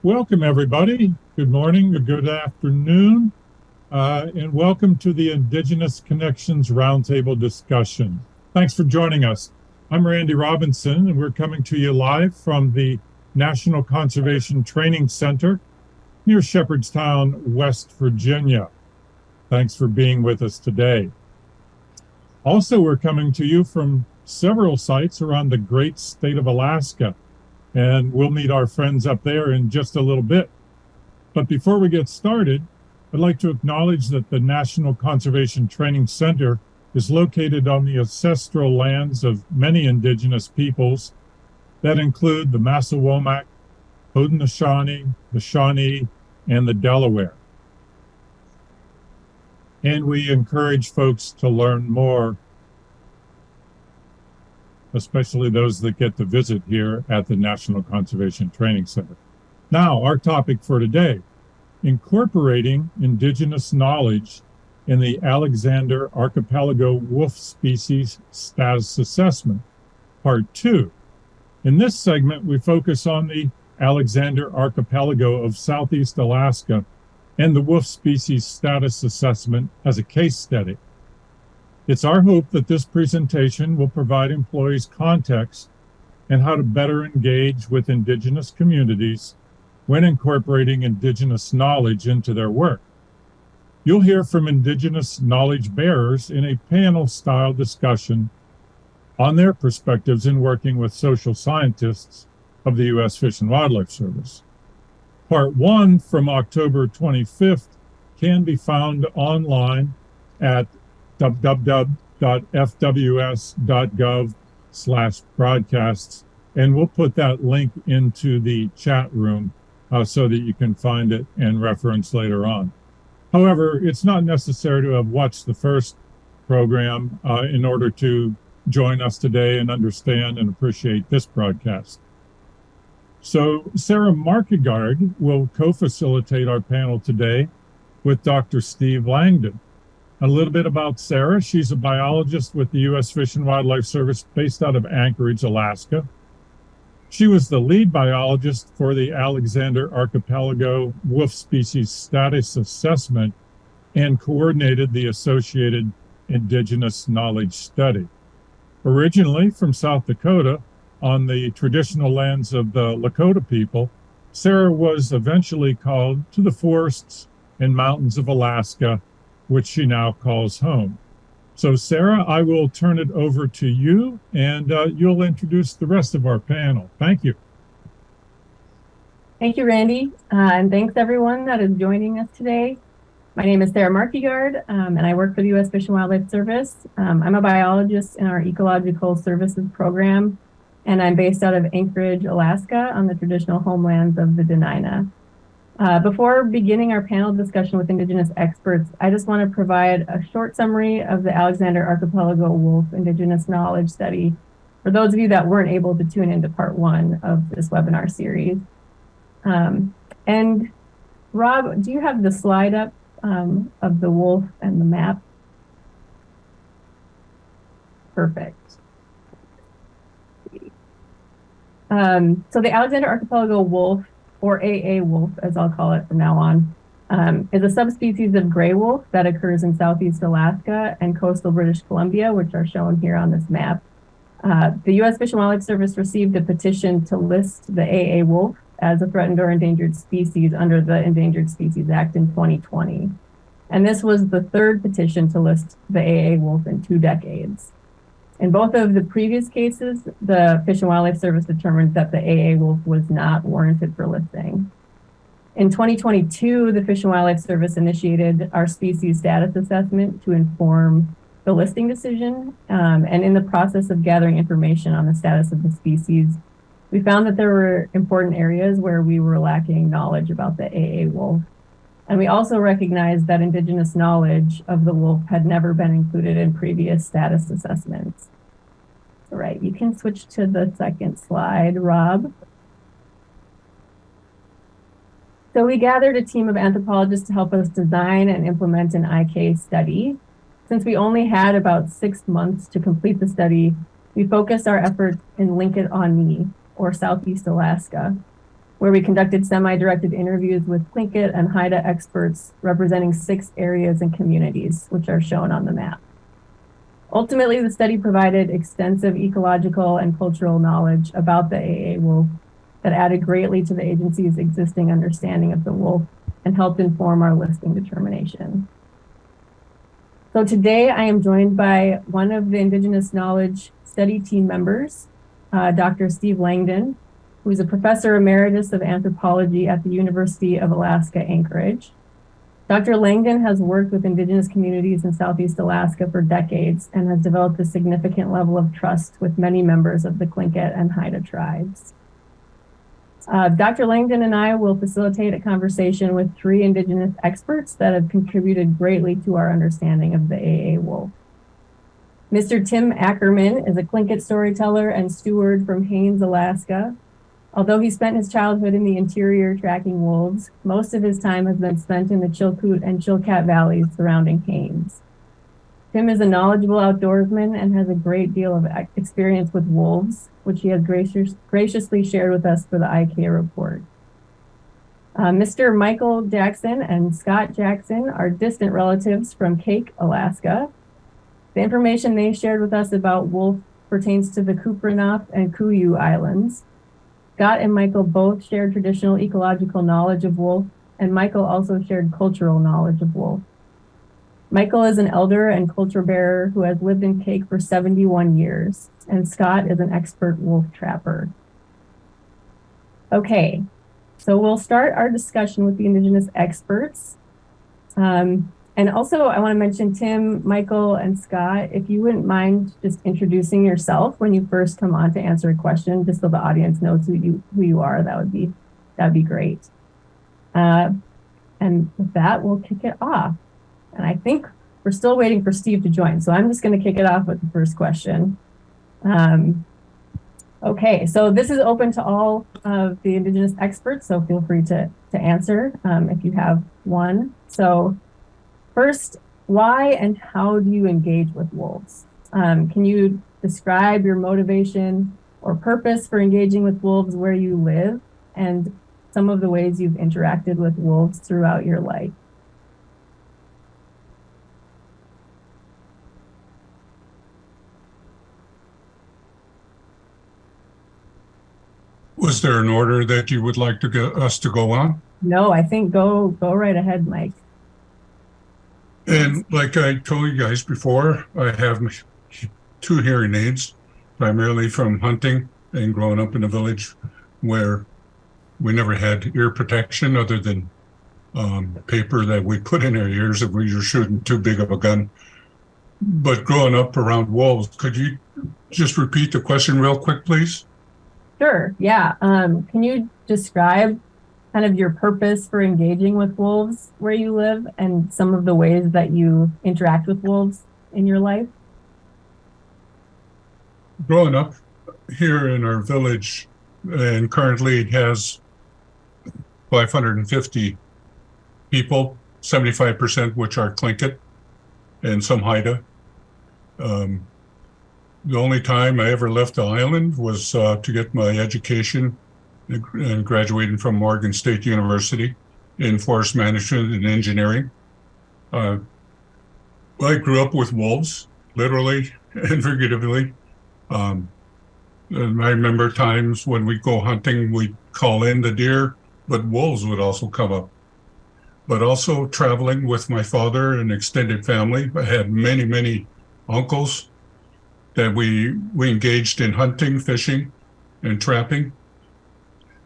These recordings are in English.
Welcome, everybody. Good morning or good afternoon, and welcome to the Indigenous Connections Roundtable discussion. Thanks for joining us. I'm Randy Robinson, and we're coming to you live from the National Conservation Training Center near Shepherdstown, West Virginia. Thanks for being with us today. Also, we're coming to you from several sites around the great state of Alaska, and we'll meet our friends up there in just a little bit. But before we get started, I'd like to acknowledge that the National Conservation Training Center is located on the ancestral lands of many indigenous peoples that include the Massawomack, Haudenosaunee, the Shawnee, and the Delaware. And we encourage folks to learn more, especially those that get to visit here at the National Conservation Training Center. Now, our topic for today, incorporating indigenous knowledge in the Alexander Archipelago wolf species status assessment, part 2. In this segment, we focus on the Alexander Archipelago of Southeast Alaska and the wolf species status assessment as a case study. It's our hope that this presentation will provide employees context and how to better engage with indigenous communities when incorporating indigenous knowledge into their work. You'll hear from Indigenous Knowledge Bearers in a panel-style discussion on their perspectives in working with social scientists of the U.S. Fish and Wildlife Service. Part 1 from October 25th can be found online at www.fws.gov/broadcasts, and we'll put that link into the chat room so that you can find it and reference later on. However, it's not necessary to have watched the first program in order to join us today and understand and appreciate this broadcast. So Sarah Markegard will co-facilitate our panel today with Dr. Steve Langdon. A little bit about Sarah. She's a biologist with the U.S. Fish and Wildlife Service based out of Anchorage, Alaska. She was the lead biologist for the Alexander Archipelago wolf species status assessment and coordinated the associated indigenous knowledge study. Originally from South Dakota, on the traditional lands of the Lakota people, Sarah was eventually called to the forests and mountains of Alaska, which she now calls home. So Sarah, I will turn it over to you, and you'll introduce the rest of our panel. Thank you. Thank you, Randy, and thanks everyone that is joining us today. My name is Sarah Markegard, and I work for the U.S. Fish and Wildlife Service. I'm a biologist in our Ecological Services program, and I'm based out of Anchorage, Alaska, on the traditional homelands of the Dena'ina. Before beginning our panel discussion with Indigenous experts, I just want to provide a short summary of the Alexander Archipelago Wolf Indigenous Knowledge Study for those of you that weren't able to tune into part 1 of this webinar series. And Rob, do you have the slide up of the wolf and the map? Perfect. So the Alexander Archipelago wolf, or AA wolf, as I'll call it from now on, is a subspecies of gray wolf that occurs in Southeast Alaska and coastal British Columbia, which are shown here on this map. The U.S. Fish and Wildlife Service received a petition to list the AA wolf as a threatened or endangered species under the Endangered Species Act in 2020. And this was the third petition to list the AA wolf in 2 decades. In both of the previous cases, the Fish and Wildlife Service determined that the AA wolf was not warranted for listing. In 2022, the Fish and Wildlife Service initiated our species status assessment to inform the listing decision. And in the process of gathering information on the status of the species, we found that there were important areas where we were lacking knowledge about the AA wolf. And we also recognized that indigenous knowledge of the wolf had never been included in previous status assessments. All right, you can switch to the second slide, Rob. So we gathered a team of anthropologists to help us design and implement an IK study. Since we only had about 6 months to complete the study, we focused our efforts in Linkit-on-Me, or Southeast Alaska. where we conducted semi-directed interviews with Tlingit and Haida experts representing 6 areas and communities, which are shown on the map. Ultimately, the study provided extensive ecological and cultural knowledge about the AA wolf that added greatly to the agency's existing understanding of the wolf and helped inform our listing determination. So today I am joined by one of the Indigenous Knowledge Study team members, Dr. Steve Langdon, who is a professor emeritus of anthropology at the University of Alaska, Anchorage. Dr. Langdon has worked with Indigenous communities in Southeast Alaska for decades and has developed a significant level of trust with many members of the Tlingit and Haida tribes. Dr. Langdon and I will facilitate a conversation with 3 Indigenous experts that have contributed greatly to our understanding of the AA wolf. Mr. Tim Ackerman is a Tlingit storyteller and steward from Haines, Alaska. Although he spent his childhood in the interior tracking wolves, most of his time has been spent in the Chilkoot and Chilkat valleys surrounding Haines. Tim is a knowledgeable outdoorsman and has a great deal of experience with wolves, which he has graciously shared with us for the IK report. Mr. Michael Jackson and Scott Jackson are distant relatives from Cake, Alaska. The information they shared with us about wolf pertains to the Kupreanof and Kuyu Islands. Scott and Michael both shared traditional ecological knowledge of wolf, and Michael also shared cultural knowledge of wolf. Michael is an elder and culture bearer who has lived in Cake for 71 years, and Scott is an expert wolf trapper. Okay, so we'll start our discussion with the Indigenous experts. And also I want to mention Tim, Michael, and Scott, if you wouldn't mind just introducing yourself when you first come on to answer a question, just so the audience knows who you are, that'd be great. And with that, we'll kick it off. And I think we're still waiting for Steve to join, so I'm just going to kick it off with the first question. Okay, so this is open to all of the Indigenous experts, so feel free to answer if you have one. So first, why and how do you engage with wolves? Can you describe your motivation or purpose for engaging with wolves where you live and some of the ways you've interacted with wolves throughout your life? Was there an order that you would like to get us to go on? No, I think go right ahead, Mike. And like I told you guys before, I have 2 hearing aids, primarily from hunting and growing up in a village where we never had ear protection other than paper that we put in our ears if we were shooting too big of a gun. But growing up around wolves, could you just repeat the question real quick, please? Sure, yeah. Can you describe kind of your purpose for engaging with wolves where you live and some of the ways that you interact with wolves in your life? Growing up here in our village, and currently it has 550 people, 75% which are Tlingit and some Haida. The only time I ever left the island was to get my education and graduating from Morgan State University in forest management and engineering. I grew up with wolves, literally and figuratively. And I remember times when we'd go hunting, we'd call in the deer, but wolves would also come up. But also traveling with my father and extended family. I had many, many uncles that we engaged in hunting, fishing, and trapping.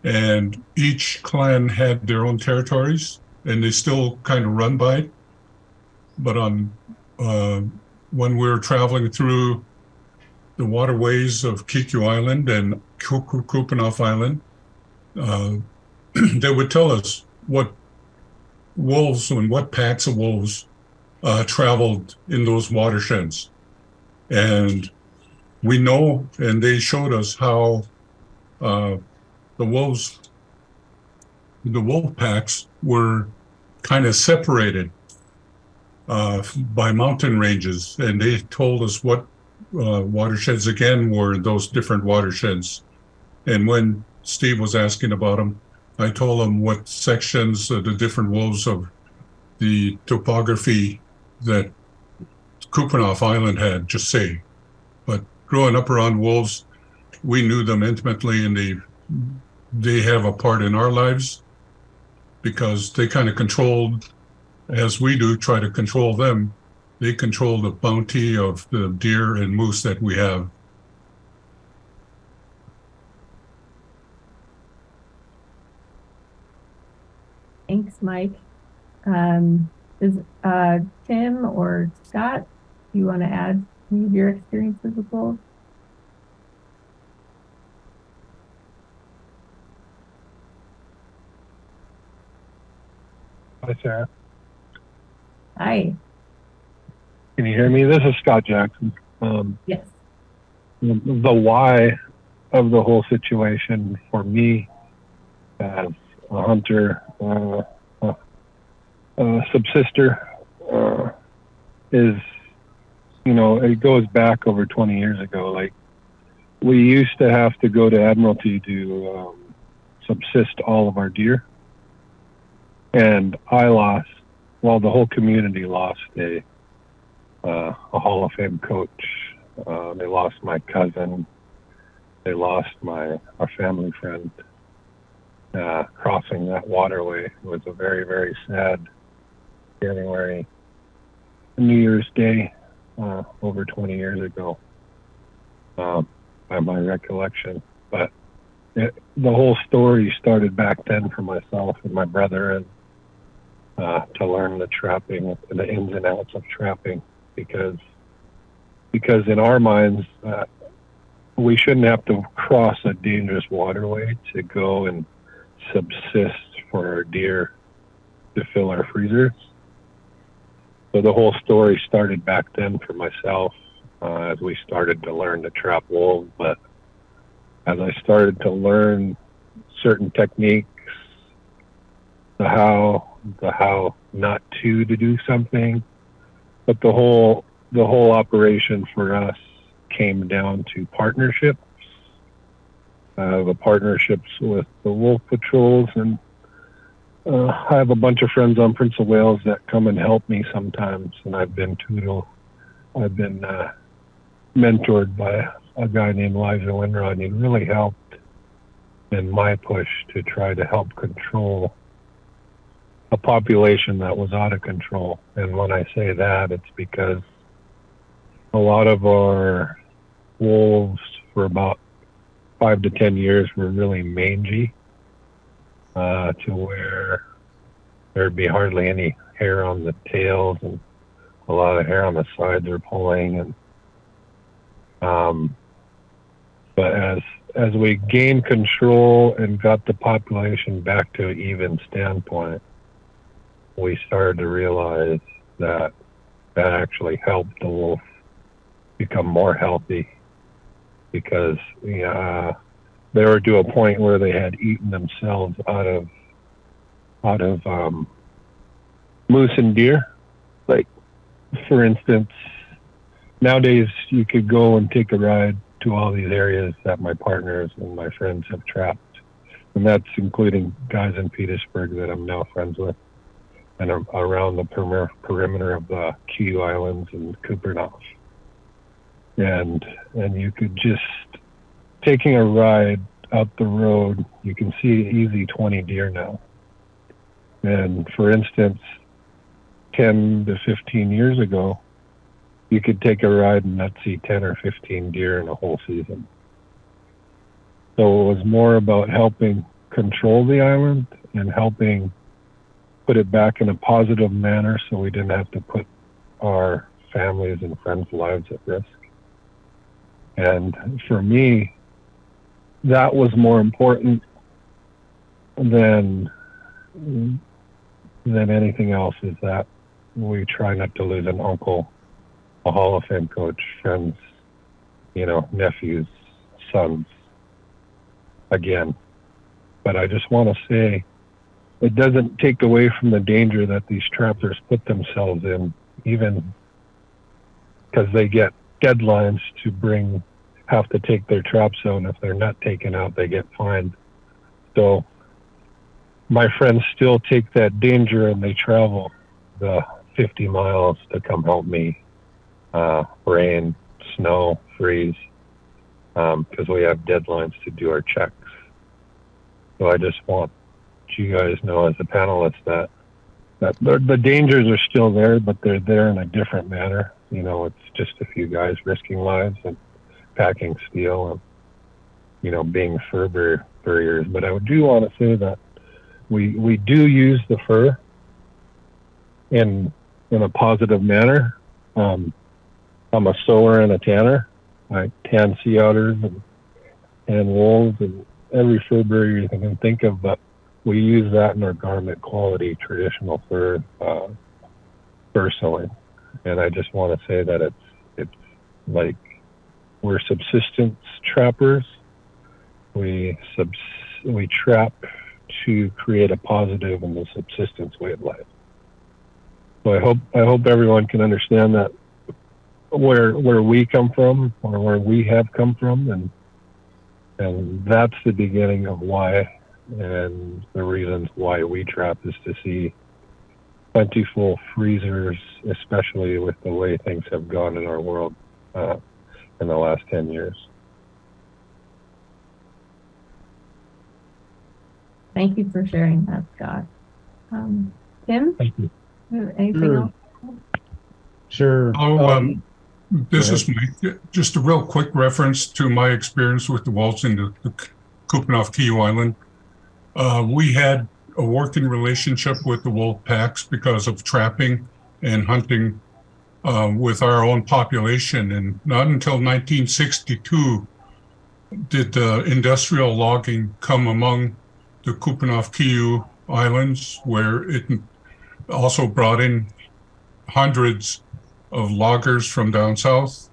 And each clan had their own territories, and they still kind of run by it. But when we were traveling through the waterways of Kiku Island and Kupreanof Island, they would tell us what wolves and what packs of wolves traveled in those watersheds. And we know, and they showed us how the wolf packs were kind of separated by mountain ranges, and they told us what watersheds again were those different watersheds. And when Steve was asking about them, I told them what sections of the different wolves of the topography that Kupanoff Island had just say. But growing up around wolves, we knew them intimately, and they have a part in our lives because they kind of controlled, as we do, try to control them. They control the bounty of the deer and moose that we have. Thanks, Mike. Is Tim or Scott, do you want to add any of your experiences with wolves? Hi, Sarah. Hi. Can you hear me? This is Scott Jackson. Yes. The why of the whole situation for me as a hunter, subsister, is, you know, it goes back over 20 years ago. Like, we used to have to go to Admiralty to subsist all of our deer. And I lost, well, the whole community lost a Hall of Fame coach. They lost my cousin. They lost our family friend. Crossing that waterway was a very, very sad January, New Year's Day, over 20 years ago, by my recollection. But the whole story started back then for myself and my brother, and to learn the trapping, the ins and outs of trapping, because in our minds, we shouldn't have to cross a dangerous waterway to go and subsist for our deer to fill our freezers. So the whole story started back then for myself, as we started to learn to trap wolves. But as I started to learn certain techniques, the how not to do something, but the whole operation for us came down to partnerships. The partnerships with the wolf patrols, and I have a bunch of friends on Prince of Wales that come and help me sometimes, and I've been mentored by a guy named Elijah Winrod, and he really helped in my push to try to help control a population that was out of control. And when I say that, it's because a lot of our wolves for about 5 to 10 years were really mangy, to where there'd be hardly any hair on the tails and a lot of hair on the sides are pulling. And but as we gained control and got the population back to an even standpoint, we started to realize that actually helped the wolf become more healthy, because they were to a point where they had eaten themselves out of moose and deer. Like, for instance, nowadays you could go and take a ride to all these areas that my partners and my friends have trapped, and that's including guys in Petersburg that I'm now friends with, and around the perimeter of the Q Islands and Kupanoff. And you could just, taking a ride out the road, you can see easy 20 deer now. And for instance, 10 to 15 years ago, you could take a ride and not see 10 or 15 deer in a whole season. So it was more about helping control the island and helping put it back in a positive manner, so we didn't have to put our families and friends' lives at risk. And for me, that was more important than anything else, is that we try not to lose an uncle, a Hall of Fame coach, friends, nephews, sons again. But I just want to say, it doesn't take away from the danger that these trappers put themselves in, even because they get deadlines to have to take their traps out, and if they're not taken out, they get fined. So my friends still take that danger and they travel the 50 miles to come help me. Rain, snow, freeze, because we have deadlines to do our checks. So I just want you guys know as the panelists that the dangers are still there, but they're there in a different manner. You know, it's just a few guys risking lives and packing steel and, you know, being fur barriers. But I do want to say that we do use the fur in a positive manner. I'm a sower and a tanner. I tan sea otters and wolves and every fur barrier you can think of, but we use that in our garment quality traditional fur sewing. And I just want to say that it's like we're subsistence trappers. We trap to create a positive in the subsistence way of life. So I hope everyone can understand that where we come from, or where we have come from, and that's the beginning of why, and the reasons why we trap is to see plentiful freezers, especially with the way things have gone in our world in the last 10 years. Thank you for sharing that, Scott. Tim? Thank you. Anything else? Sure. This is Mike. Just a real quick reference to my experience with the wolves in the Kupanoff-Kiyuu Island. We had a working relationship with the wolf packs because of trapping and hunting with our own population. And not until 1962 did the industrial logging come among the Kupanoff-Kiyuu Islands, where it also brought in hundreds of loggers from down south.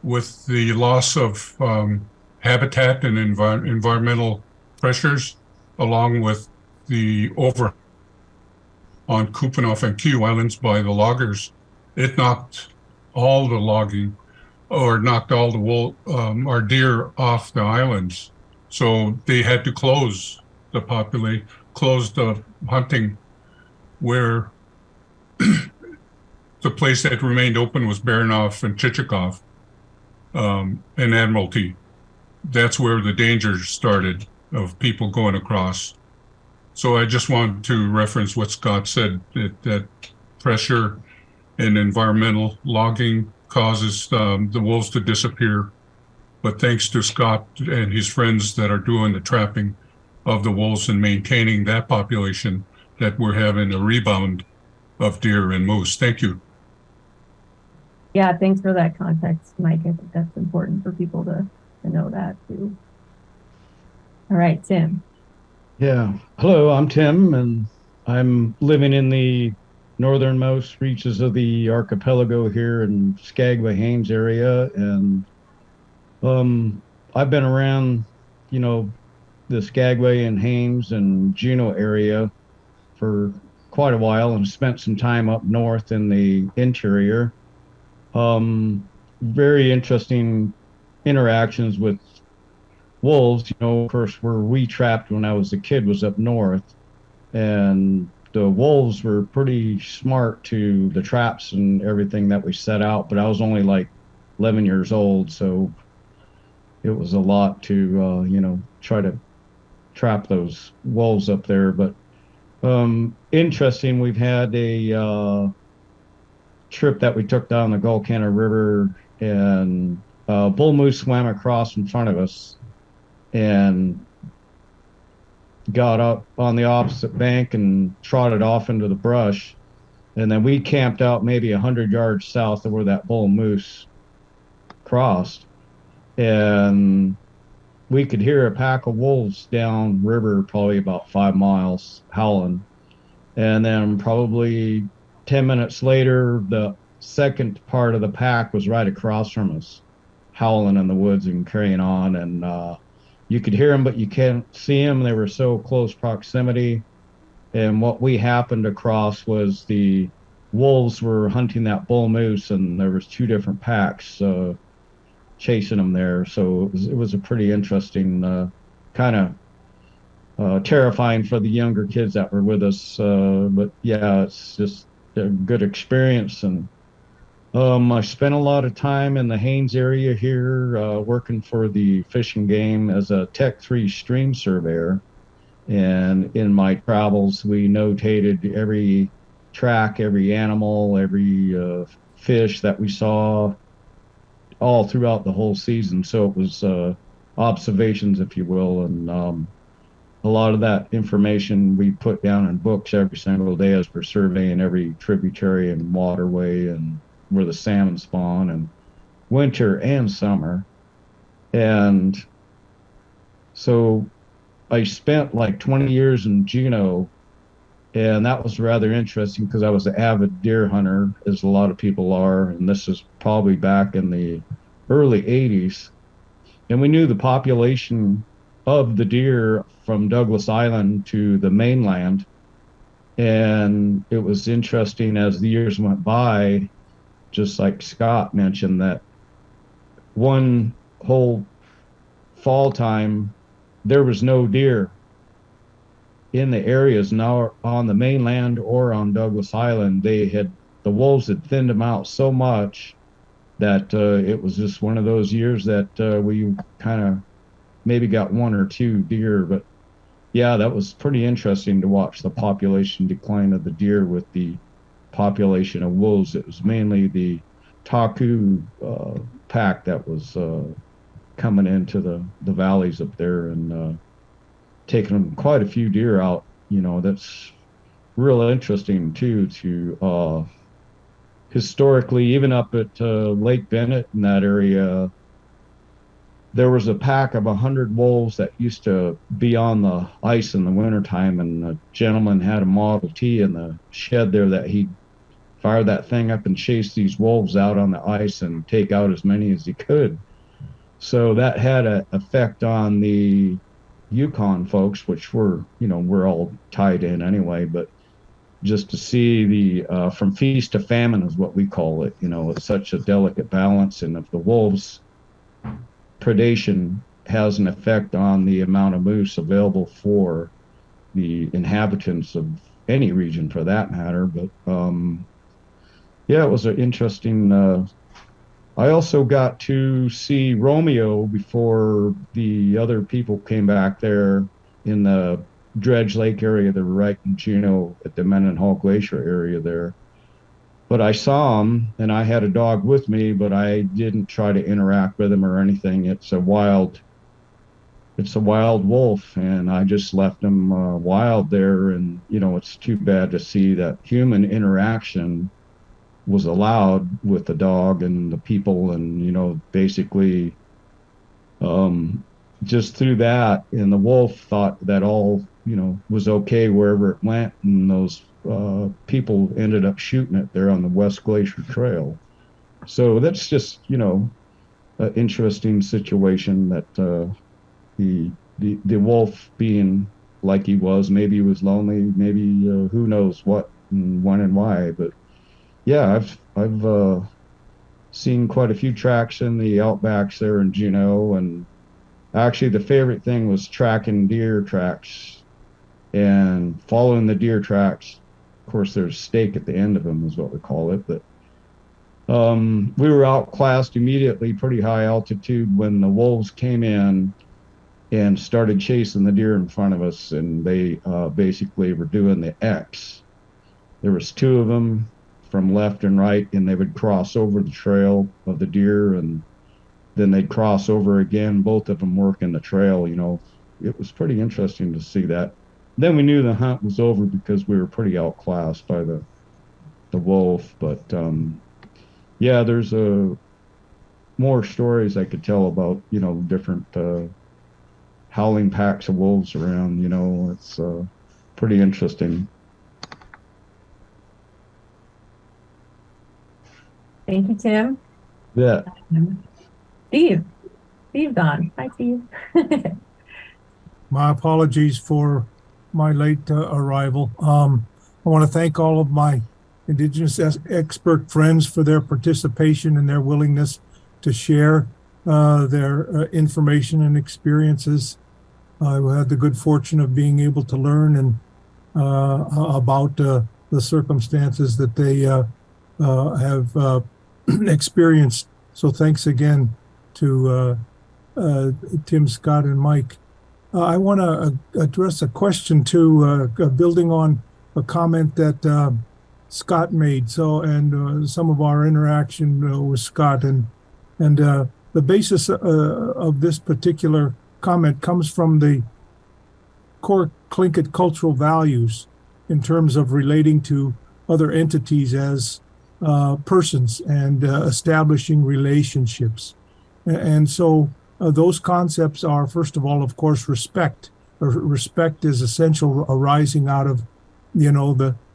With the loss of habitat and environmental pressures, along with the over on Kupanoff and Kiyuu Islands by the loggers, it knocked all the logging, or knocked all the our deer off the islands. So they had to close the hunting, where the place that remained open was Baranof and Chichikov and Admiralty. That's where the danger started of people going across. So I just wanted to reference what Scott said, that pressure and environmental logging causes the wolves to disappear. But thanks to Scott and his friends that are doing the trapping of the wolves and maintaining that population, that we're having a rebound of deer and moose. Thank you. Yeah, thanks for that context, Mike. I think that's important for people to know that too. All right, Tim. Yeah. Hello, I'm Tim, and I'm living in the northernmost reaches of the archipelago here in Skagway Haines area. And I've been around, you know, the Skagway and Haines and Juneau area for quite a while, and spent some time up north in the interior. Very interesting interactions with wolves. You know, of course, where we trapped when I was a kid was up north, and the wolves were pretty smart to the traps and everything that we set out, but I was only like 11 years old, so it was a lot to you know, try to trap those wolves up there. But interesting, we've had a trip that we took down the Gulkana River, and bull moose swam across in front of us and got up on the opposite bank and trotted off into the brush. And then we camped out maybe 100 yards south of where that bull moose crossed, and we could hear a pack of wolves down river, probably about 5 miles, howling. And then probably 10 minutes later, the second part of the pack was right across from us, howling in the woods and carrying on. And you could hear them, but you can't see them. They were so close proximity. And what we happened across was the wolves were hunting that bull moose, and there was 2 different packs chasing them there. So it was a pretty interesting kind of terrifying for the younger kids that were with us. But yeah, it's just a good experience. And I spent a lot of time in the Haines area here, working for the Fish and Game as a Tech 3 stream surveyor. And in my travels, we notated every track, every animal, every fish that we saw all throughout the whole season. So it was observations, if you will. And a lot of that information we put down in books every single day as we're surveying every tributary and waterway and where the salmon spawn, and winter and summer. And so I spent like 20 years in Juneau, and that was rather interesting because I was an avid deer hunter, as a lot of people are. And this is probably back in the early 80s. And we knew the population of the deer from Douglas Island to the mainland. And it was interesting as the years went by, just like Scott mentioned, that one whole fall time, there was no deer in the areas now on the mainland or on Douglas Island. The wolves had thinned them out so much that it was just one of those years that we kind of maybe got one or two deer. But yeah, that was pretty interesting to watch the population decline of the deer with the population of wolves. It was mainly the Taku pack that was coming into the valleys up there and taking quite a few deer out. That's real interesting too, to historically, even up at Lake Bennett in that area, there was a pack of 100 wolves that used to be on the ice in the wintertime, and a gentleman had a Model T in the shed there that he'd fire that thing up and chase these wolves out on the ice and take out as many as he could. So that had an effect on the Yukon folks, which we're all tied in anyway. But just to see the from feast to famine is what we call it. It's such a delicate balance, and if the wolves predation has an effect on the amount of moose available for the inhabitants of any region for that matter. But yeah, it was an interesting. I also got to see Romeo before the other people came back there in the Dredge Lake area. They were right in Juneau at the Mendenhall Glacier area there. But I saw him, and I had a dog with me, but I didn't try to interact with him or anything. It's a wild wolf, and I just left him wild there. And it's too bad to see that human interaction was allowed with the dog and the people, and basically just through that. And the wolf thought that all was okay wherever it went, and those people ended up shooting it there on the West Glacier Trail. So that's just an interesting situation that the wolf, being like he was, maybe he was lonely, maybe who knows what and when and why. But yeah, I've seen quite a few tracks in the outbacks there in Juneau, and actually the favorite thing was tracking deer tracks and following the deer tracks. Of course, there's stake at the end of them is what we call it. But we were outclassed immediately, pretty high altitude, when the wolves came in and started chasing the deer in front of us, and they basically were doing the X. There was two of them from left and right, and they would cross over the trail of the deer, and then they'd cross over again, both of them working the trail. It was pretty interesting to see that. Then we knew the hunt was over because we were pretty outclassed by the wolf. But yeah, there's more stories I could tell about different howling packs of wolves around. It's pretty interesting. Thank you, Tim. Yeah. Steve gone. Hi, Steve. My apologies for my late arrival. I want to thank all of my Indigenous expert friends for their participation and their willingness to share their information and experiences. I had the good fortune of being able to learn and about the circumstances that they have experienced. So thanks again to Tim, Scott, and Mike. I want to address a question too, building on a comment that Scott made. So, and some of our interaction with Scott, and the basis of this particular comment comes from the core Tlingit cultural values in terms of relating to other entities as persons and establishing relationships. And so those concepts are, first of all, of course, respect. Respect is essential, arising out of,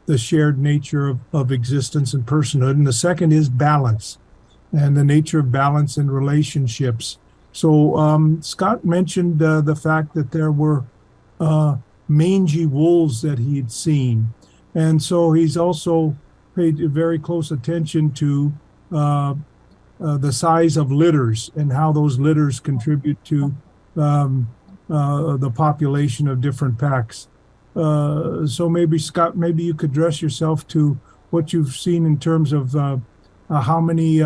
the shared nature of existence and personhood. And the second is balance, and the nature of balance in relationships. So Scott mentioned the fact that there were mangy wolves that he had seen. And so he's also paid very close attention to the size of litters and how those litters contribute to the population of different packs. So maybe, Scott, maybe you could address yourself to what you've seen in terms of how many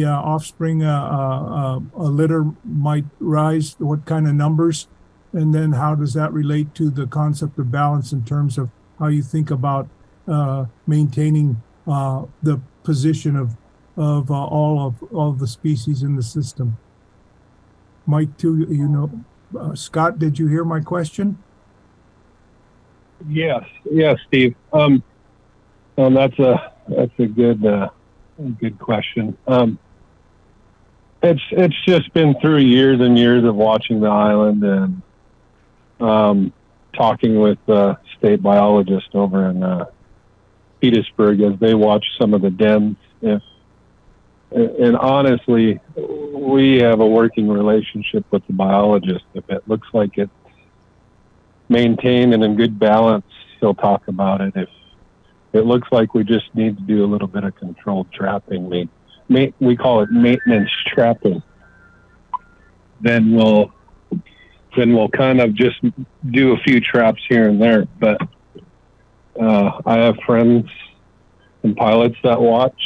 offspring a litter might rise, what kind of numbers, and then how does that relate to the concept of balance in terms of how you think about maintaining the position of all of the species in the system. Mike, too, Scott, did you hear my question? Yes, Steve. That's a good question. It's just been through years and years of watching the island and talking with state biologists over in Petersburg as they watch some of the dens. And honestly, we have a working relationship with the biologist. If it looks like it's maintained and in good balance, he'll talk about it. If it looks like we just need to do a little bit of controlled trapping, we call it maintenance trapping, then we'll kind of just do a few traps here and there. But I have friends and pilots that watch,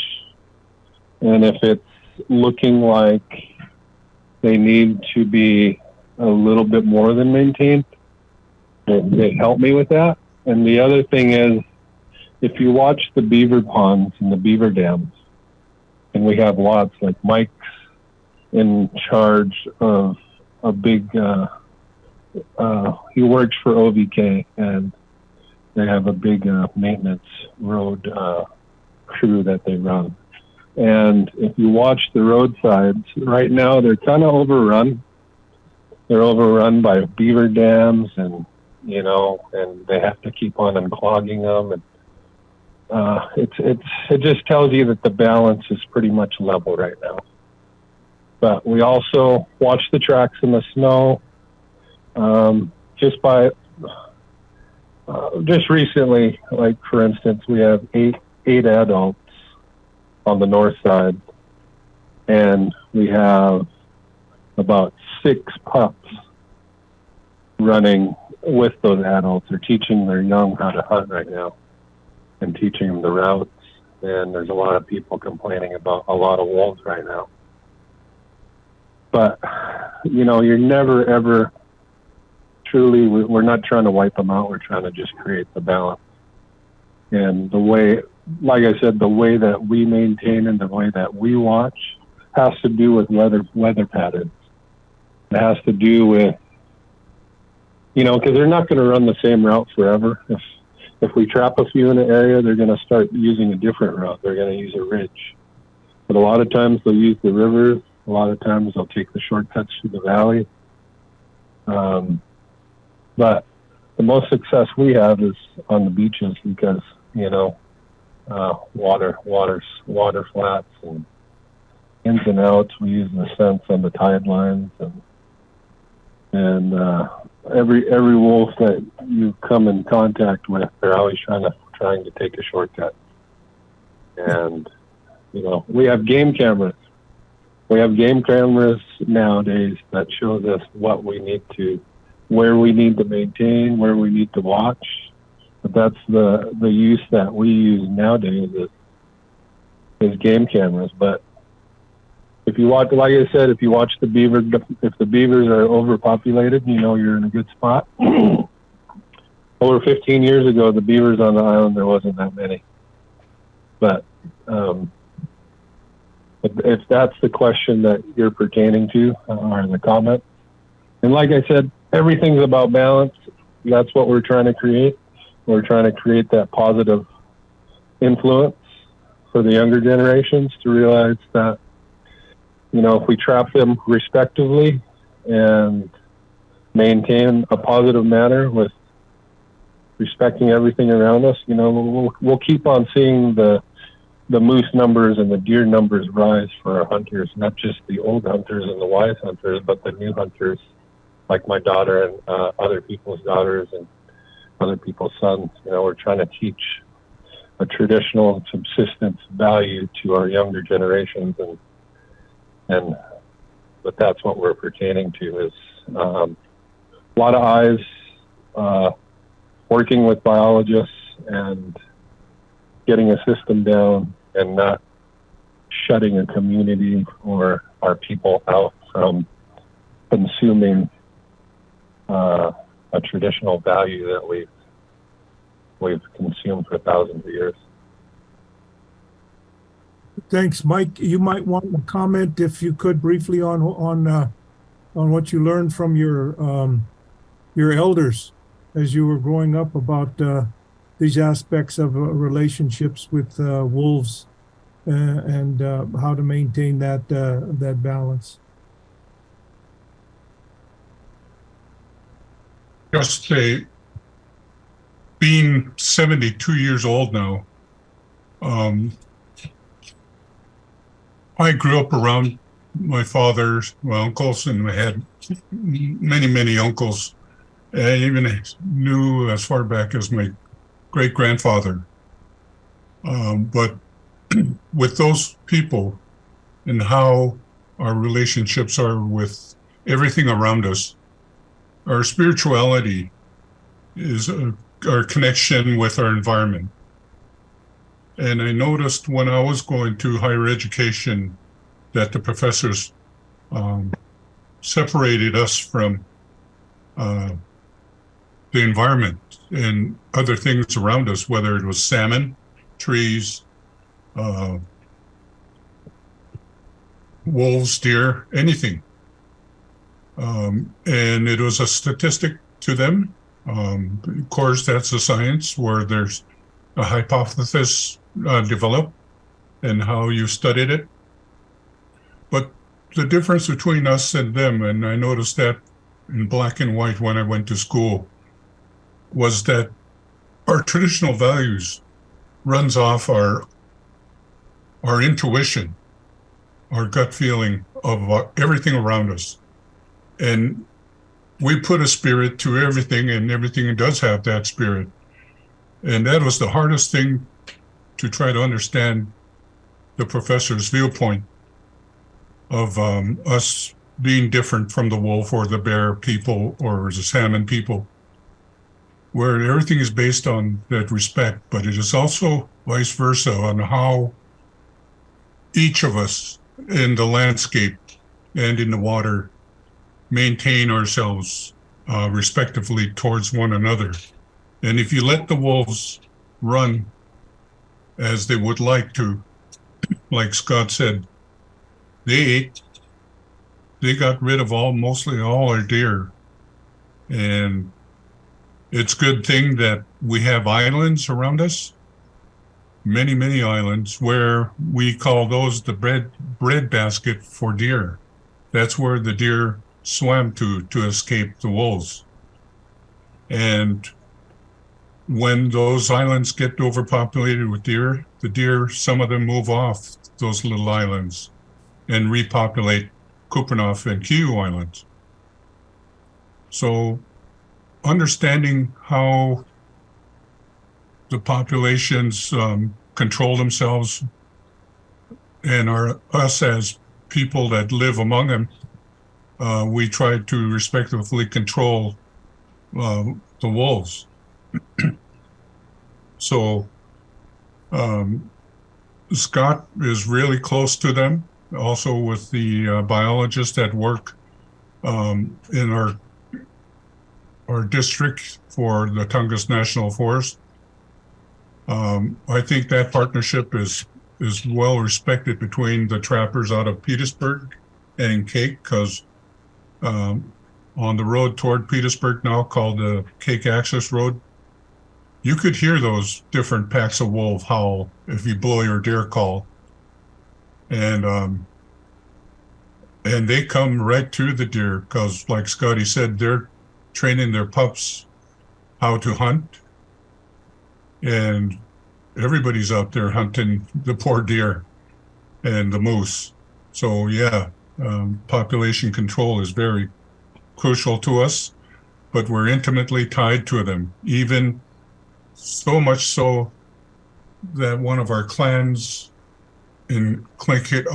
and if it's looking like they need to be a little bit more than maintained, they help me with that. And the other thing is, if you watch the beaver ponds and the beaver dams, and we have lots, like Mike's in charge of a big, he works for OVK, and they have a big maintenance road crew that they run. And if you watch the roadsides, right now they're kind of overrun. They're overrun by beaver dams, and and they have to keep on unclogging them. And it just tells you that the balance is pretty much level right now. But we also watch the tracks in the snow. Just recently, like for instance, we have eight adults on the north side, and we have about 6 pups running with those adults. They're teaching their young how to hunt right now and teaching them the routes. And there's a lot of people complaining about a lot of wolves right now. But, you're never, ever truly, we're not trying to wipe them out. We're trying to just create the balance. And the way, like I said, the way that we maintain and the way that we watch has to do with weather patterns. It has to do with, because they're not going to run the same route forever. If we trap a few in an area, they're going to start using a different route. They're going to use a ridge. But a lot of times they'll use the rivers. A lot of times they'll take the shortcuts through the valley. But the most success we have is on the beaches because, water flats and ins and outs. We use the sense on the tide lines, and every wolf that you come in contact with, they're always trying to take a shortcut. And we have game cameras We have game cameras nowadays that shows us what we need to, where we need to maintain, where we need to watch. But that's the use that we use nowadays is game cameras. But if you watch, like I said, if you watch the beaver, if the beavers are overpopulated, you know you're in a good spot. Over 15 years ago, the beavers on the island, there wasn't that many. But if that's the question that you're pertaining to, or the comment, and like I said, everything's about balance. That's what we're trying to create. We're trying to create that positive influence for the younger generations to realize that, you know, if we trap them respectively and maintain a positive manner with respecting everything around us, you know, we'll keep on seeing the moose numbers and the deer numbers rise for our hunters, not just the old hunters and the wise hunters, but the new hunters, like my daughter and other people's daughters and other people's sons. You know, we're trying to teach a traditional subsistence value to our younger generations, but that's what we're pertaining to is a lot of eyes, working with biologists and getting a system down and not shutting a community or our people out from consuming a traditional value that we've consumed for thousands of years. Thanks, Mike. You might want to comment, if you could, briefly on what you learned from your elders as you were growing up about these aspects of relationships with wolves and how to maintain that balance. Just say, being 72 years old now, I grew up around my father's, my uncles, and I had many uncles. I even knew as far back as my great-grandfather. But with those people and how our relationships are with everything around us, our spirituality is our connection with our environment. And I noticed when I was going to higher education that the professors separated us from the environment and other things around us, whether it was salmon, trees, wolves, deer, anything. And it was a statistic to them. Of course, that's a science where there's a hypothesis developed and how you studied it. But the difference between us and them, and I noticed that in black and white when I went to school, was that our traditional values runs off our intuition, our gut feeling of everything around us. And we put a spirit to everything, and everything does have that spirit. And that was the hardest thing to try to understand the professor's viewpoint of us being different from the wolf or the bear people or the salmon people, where everything is based on that respect, but it is also vice versa on how each of us in the landscape and in the water maintain ourselves respectively towards one another. And if you let the wolves run as they would like to, like Scott said, they got rid of mostly all our deer. And it's a good thing that we have islands around us, many islands, where we call those the bread basket for deer. That's where the deer swam to escape the wolves. And when those islands get overpopulated with deer, the deer, some of them move off those little islands and repopulate Kupreanof and Kiu Islands. So understanding how the populations control themselves and us as people that live among them, we try to respectively control the wolves. So Scott is really close to them, also with the biologists that work in our district for the Tongass National Forest. I think that partnership is well respected between the trappers out of Petersburg and Cake, because on the road toward Petersburg now, called the Cake Access Road, you could hear those different packs of wolf howl if you blow your deer call. And they come right to the deer, because like Scotty said, they're training their pups how to hunt. And everybody's out there hunting the poor deer and the moose. So yeah, population control is very crucial to us, but we're intimately tied to them, even so much so that one of our clans in Tlingit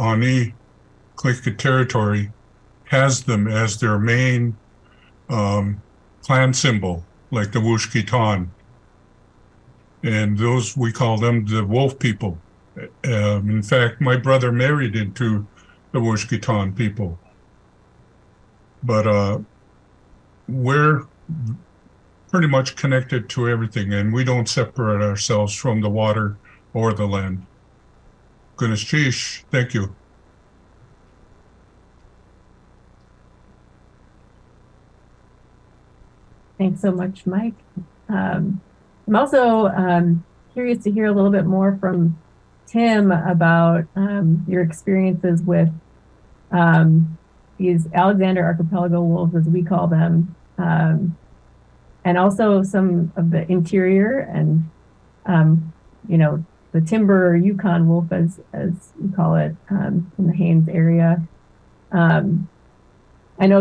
territory has them as their main clan symbol, like the Wushkitan. And those, we call them the wolf people. In fact, my brother married into the Wushkitan people. But we're pretty much connected to everything, and we don't separate ourselves from the water or the land. Goodness sheesh, thank you. Thanks so much, Mike. I'm also curious to hear a little bit more from Tim about your experiences with these Alexander Archipelago wolves, as we call them, and also some of the interior and, the timber Yukon wolf, as we call it, in the Haines area. I know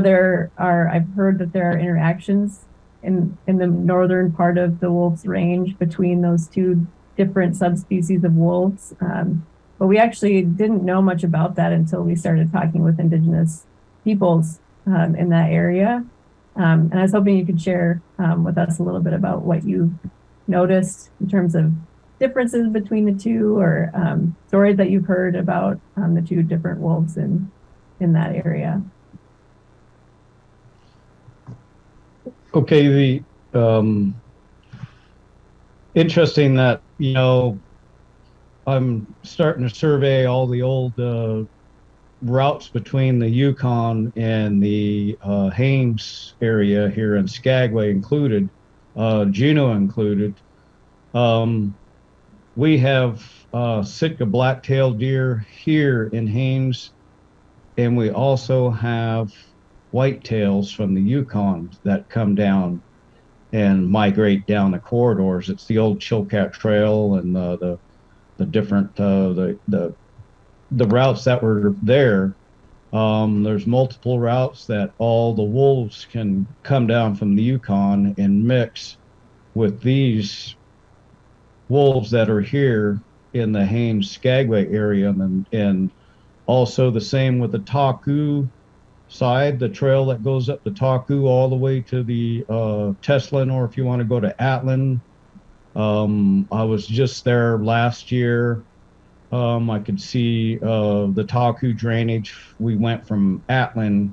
I've heard that there are interactions in the northern part of the wolf's range between those two different subspecies of wolves. But we actually didn't know much about that until we started talking with Indigenous peoples in that area. And I was hoping you could share with us a little bit about what you noticed in terms of differences between the two, or stories that you've heard about the two different wolves in that area. Okay, the interesting that, I'm starting to survey all the old routes between the Yukon and the Haines area here, in Skagway included, Juneau included. We have Sitka black-tailed deer here in Haines, and we also have whitetails from the Yukon that come down and migrate down the corridors. It's the old Chilkat Trail and the different the routes that were there. There's multiple routes that all the wolves can come down from the Yukon and mix with these wolves that are here in the Haines Skagway area, and also the same with the Taku side, the trail that goes up the Taku all the way to the Teslin, or if you want to go to Atlin. I was just there last year. I could see the Taku drainage. We went from Atlin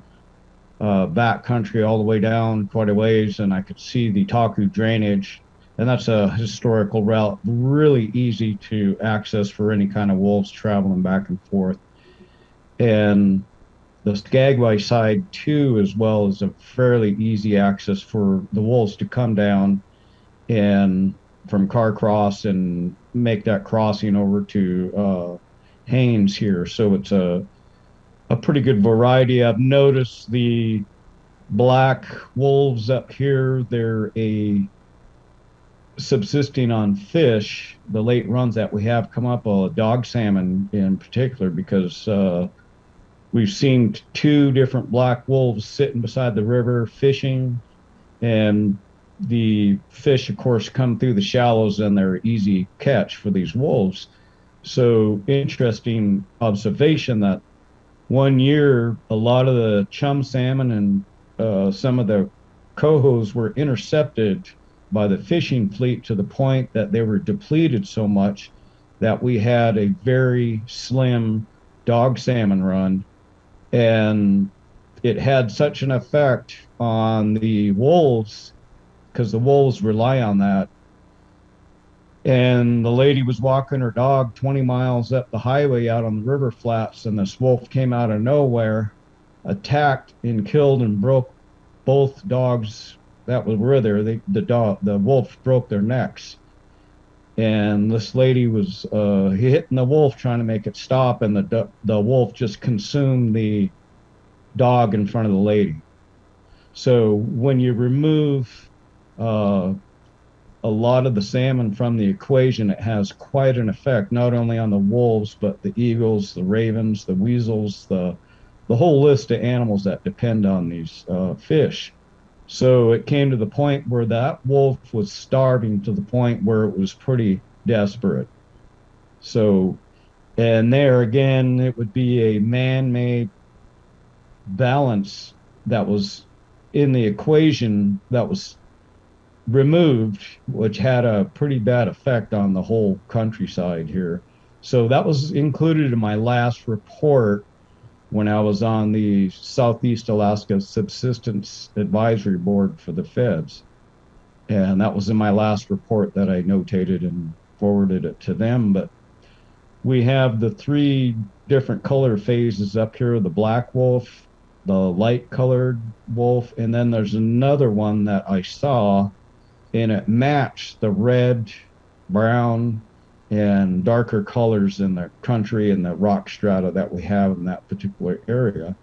back country all the way down quite a ways, and I could see the Taku drainage. And that's a historical route, really easy to access for any kind of wolves traveling back and forth. And the Skagway side too, as well, is a fairly easy access for the wolves to come down and from Carcross and make that crossing over to Haines here. So it's a pretty good variety. I've noticed the black wolves up here, they're subsisting on fish. The late runs that we have come up, dog salmon in particular, because we've seen two different black wolves sitting beside the river fishing, and the fish, of course, come through the shallows and they're easy catch for these wolves. So interesting observation that one year, a lot of the chum salmon and some of the cohos were intercepted by the fishing fleet to the point that they were depleted so much that we had a very slim dog salmon run. And it had such an effect on the wolves because the wolves rely on that. And the lady was walking her dog 20 miles up the highway out on the river flats, and this wolf came out of nowhere, attacked and killed and broke both dogs that were there. The wolf broke their necks, and this lady was hitting the wolf trying to make it stop, and the wolf just consumed the dog in front of the lady. So when you remove a lot of the salmon from the equation, it has quite an effect, not only on the wolves, but the eagles, the ravens, the weasels, the whole list of animals that depend on these fish. So it came to the point where that wolf was starving to the point where it was pretty desperate. So, and there again, it would be a man-made balance that was in the equation that was removed, which had a pretty bad effect on the whole countryside here. So that was included in my last report when I was on the Southeast Alaska Subsistence Advisory Board for the feds. And that was in my last report that I notated and forwarded it to them. But we have the three different color phases up here, the black wolf, the light colored wolf, and then there's another one that I saw, and it matched the red, brown, and darker colors in the country and the rock strata that we have in that particular area.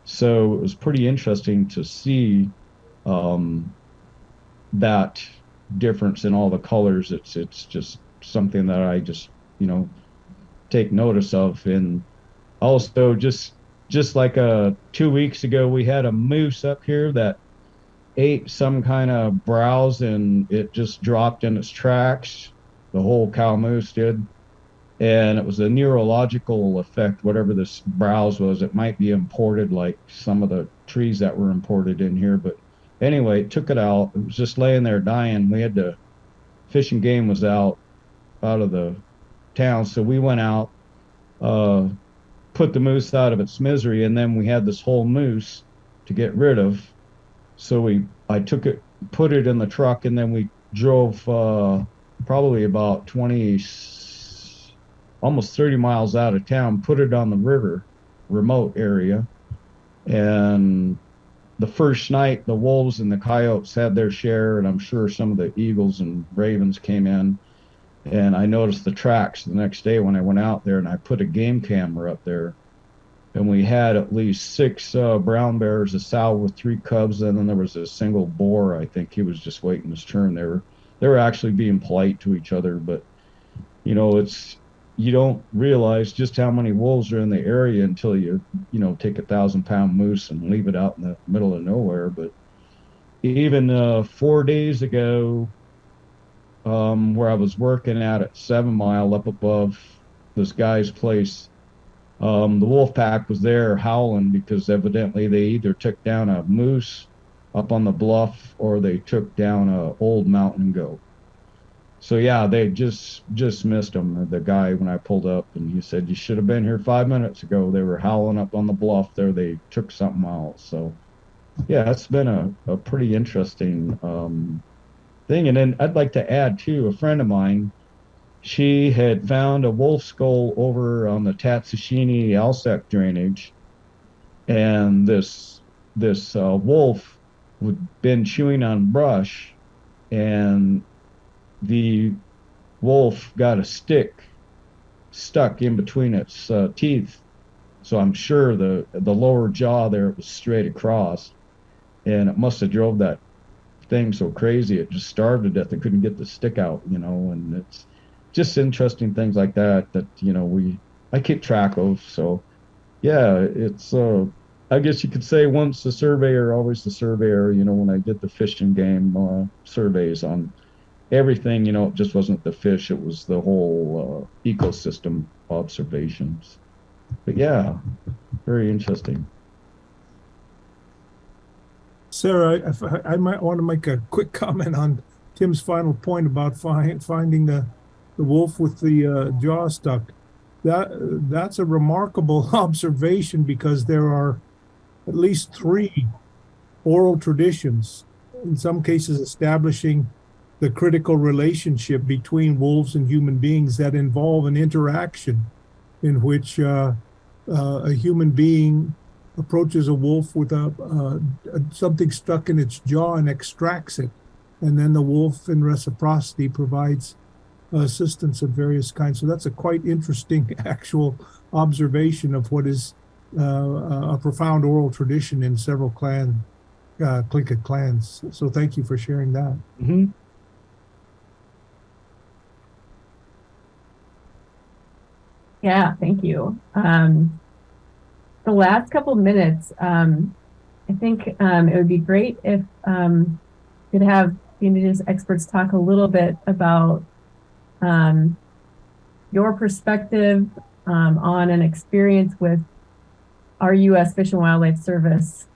So it was pretty interesting to see that difference in all the colors. It's just something that I just, take notice of. And also just like 2 weeks ago, we had a moose up here that ate some kind of browse and it just dropped in its tracks. The whole cow moose did. And it was a neurological effect, whatever this browse was. It might be imported like some of the trees that were imported in here. But anyway, it took it out. It was just laying there dying. We had to, Fish and Game was out of the town. So we went out, put the moose out of its misery, and then we had this whole moose to get rid of. So I took it, put it in the truck, and then we drove probably about 20, almost 30 miles out of town, put it on the river, remote area. And the first night, the wolves and the coyotes had their share, and I'm sure some of the eagles and ravens came in. And I noticed the tracks the next day when I went out there, and I put a game camera up there. And we had at least 6 brown bears, a sow with 3 cubs, and then there was a single boar. I think he was just waiting his turn. They were actually being polite to each other, but you don't realize just how many wolves are in the area until you take a 1,000-pound moose and leave it out in the middle of nowhere. But even 4 days ago, where I was working at 7 Mile up above this guy's place, the wolf pack was there howling because evidently they either took down a moose up on the bluff or they took down a old mountain goat. So yeah, they just missed them. The guy, when I pulled up, and he said, "You should have been here 5 minutes ago. They were howling up on the bluff there. They took something out." So yeah, it's been a pretty interesting thing. And then I'd like to add too, a friend of mine, she had found a wolf skull over on the Tatsushini Alsek drainage, and this wolf had been chewing on brush, and the wolf got a stick stuck in between its teeth. So I'm sure the lower jaw there was straight across, and it must have drove that thing so crazy it just starved to death. They couldn't get the stick out, and it's just interesting things like that I keep track of. So yeah, it's I guess you could say once the surveyor, always the surveyor. When I did the Fish and Game surveys on everything, it just wasn't the fish, it was the whole ecosystem observations. But yeah, Very interesting. Sarah, I might want to make a quick comment on Tim's final point about finding the wolf with the jaw stuck. That's a remarkable observation because there are at least 3 oral traditions, in some cases establishing the critical relationship between wolves and human beings that involve an interaction in which a human being approaches a wolf with something stuck in its jaw and extracts it. And then the wolf, in reciprocity, provides assistance of various kinds. So that's a quite interesting actual observation of what is a profound oral tradition in several Tlingit clans. So thank you for sharing that. Mm-hmm. Yeah, thank you. The last couple minutes, I think it would be great if we could have the Indigenous experts talk a little bit about your perspective on an experience with our U.S. Fish and Wildlife Service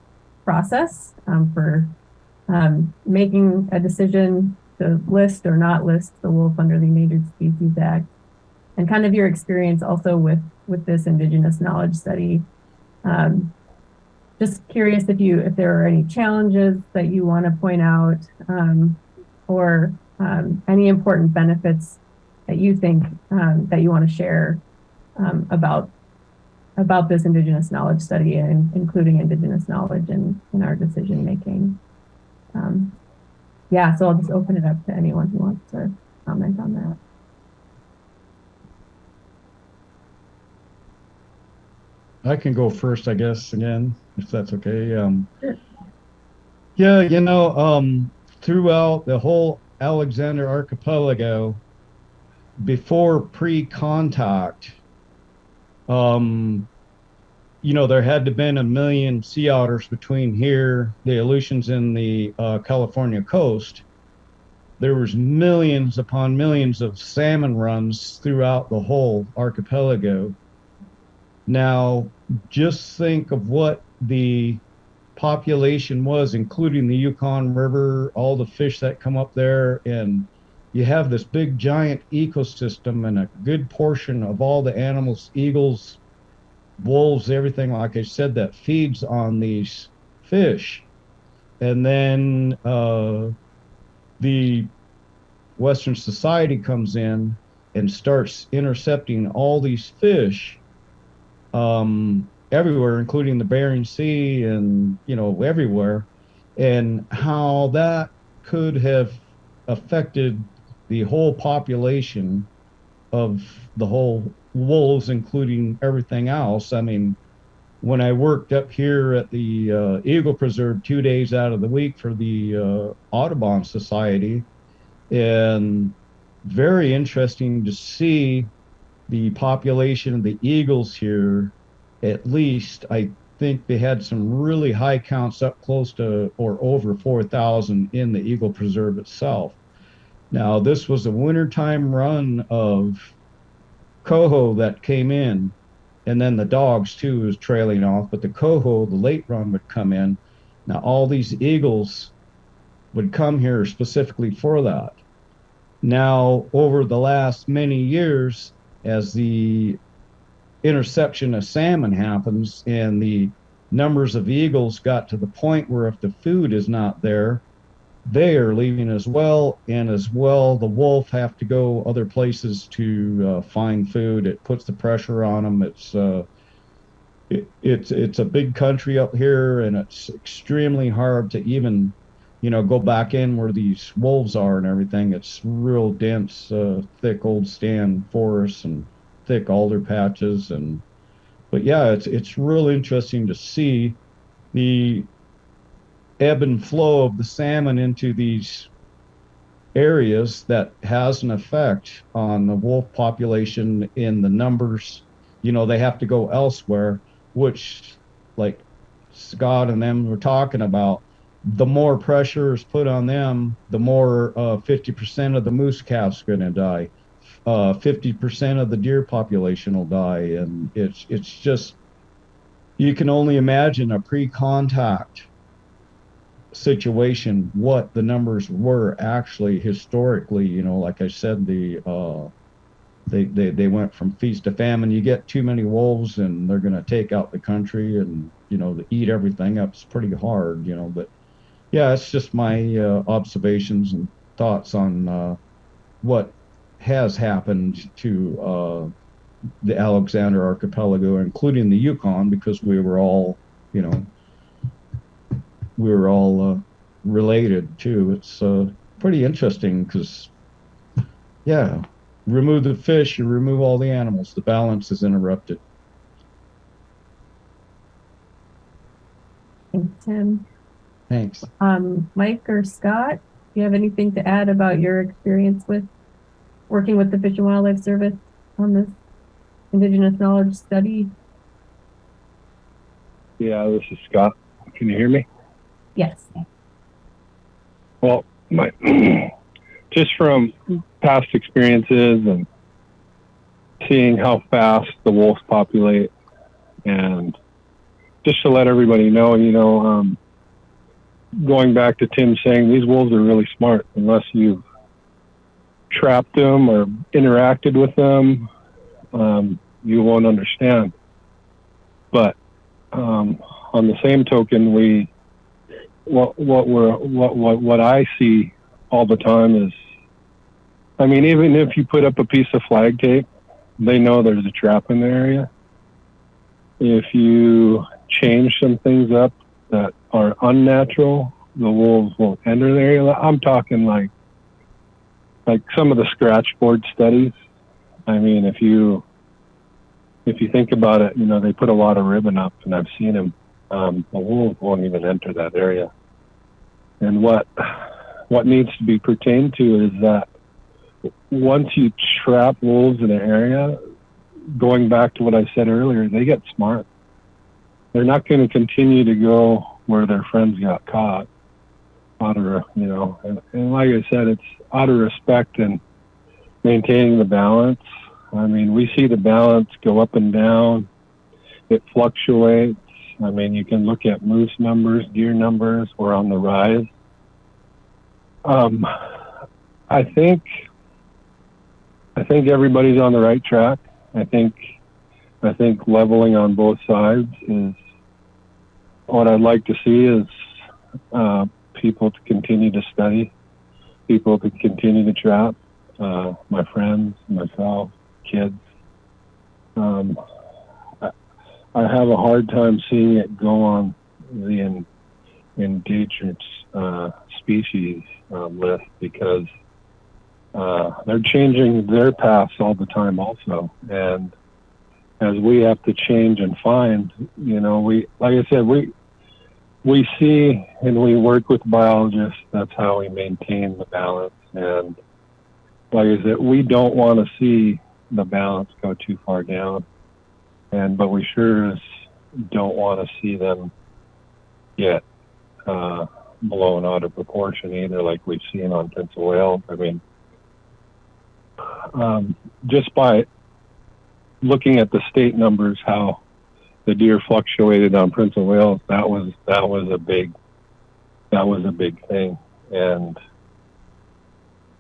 process for making a decision to list or not list the wolf under the Endangered Species Act, and kind of your experience also with this Indigenous knowledge study. Just curious if there are any challenges that you want to point out, or any important benefits that you think that you want to share about this Indigenous knowledge study, and including Indigenous knowledge in our decision making. Yeah, so I'll just open it up to anyone who wants to comment on that. I can go first, I guess, again, if that's okay. Sure. Yeah, throughout the whole Alexander Archipelago, before pre-contact, there had to been 1 million sea otters between here, the Aleutians, and the California coast. There was millions upon millions of salmon runs throughout the whole archipelago. Now, just think of what the population was, including the Yukon River, all the fish that come up there, and you have this big giant ecosystem and a good portion of all the animals, eagles, wolves, everything, like I said, that feeds on these fish. And then the Western society comes in and starts intercepting all these fish everywhere, including the Bering Sea and, everywhere, and how that could have affected the whole population of the whole wolves, including everything else. I mean, when I worked up here at the Eagle Preserve 2 days out of the week for the Audubon Society, and very interesting to see the population of the eagles here. At least I think they had some really high counts, up close to or over 4,000 in the Eagle Preserve itself. Now, this was a wintertime run of coho that came in, and then the dogs too was trailing off, but the coho, the late run, would come in. Now, all these eagles would come here specifically for that. Now, over the last many years, as the interception of salmon happens and the numbers of eagles got to the point where if the food is not there, they are leaving as well, and as well the wolf have to go other places to find food. It puts the pressure on them. It's a big country up here, and it's extremely hard to even go back in where these wolves are and everything. It's real dense, thick old stand forests and thick alder patches. But yeah, it's real interesting to see the ebb and flow of the salmon into these areas that has an effect on the wolf population in the numbers. They have to go elsewhere, which, like Scott and them were talking about, the more pressure is put on them, the more 50% of the moose calves going to die. 50% of the deer population will die, and it's just you can only imagine a pre-contact situation, what the numbers were actually historically. You know, like I said, they went from feast to famine. You get too many wolves and they're going to take out the country and, you know, eat everything up. It's pretty hard, you know, but yeah, it's just my observations and thoughts on what has happened to the Alexander Archipelago, including the Yukon, because we were all, you know, related too. It's pretty interesting because, yeah, remove the fish, you remove all the animals, the balance is interrupted. Thanks, Tim. Thanks. Mike or Scott, do you have anything to add about your experience with working with the Fish and Wildlife Service on this Indigenous knowledge study? Yeah, this is Scott. Can you hear me? Yes. Well, my just from past experiences and seeing how fast the wolves populate, and just to let everybody know, you know, going back to Tim saying these wolves are really smart. Unless you've trapped them or interacted with them, you won't understand. But on the same token, what I see all the time is, I mean, even if you put up a piece of flag tape, they know there's a trap in the area. If you change some things up that are unnatural, the wolves won't enter the area. I'm talking like some of the scratch board studies. I mean, if you think about it, you know, they put a lot of ribbon up, and I've seen them. The wolves won't even enter that area. And what needs to be pertained to is that once you trap wolves in an area, going back to what I said earlier, they get smart. They're not going to continue to go where their friends got caught. Out of, you know, and like I said, it's out of respect and maintaining the balance. I mean, we see the balance go up and down. It fluctuates. I mean, you can look at moose numbers, deer numbers, we're on the rise. I think everybody's on the right track. I think leveling on both sides is what I'd like to see, is people to continue to study, people to continue to trap, my friends, myself, kids. I have a hard time seeing it go on the endangered species list, because they're changing their paths all the time also. And as we have to change and find, you know, like I said, we see and we work with biologists. That's how we maintain the balance. And like I said, we don't want to see the balance go too far down. But we sure as don't want to see them get blown out of proportion either, like we've seen on Prince of Wales. I mean, just by looking at the state numbers, how the deer fluctuated on Prince of Wales, that was a big thing. And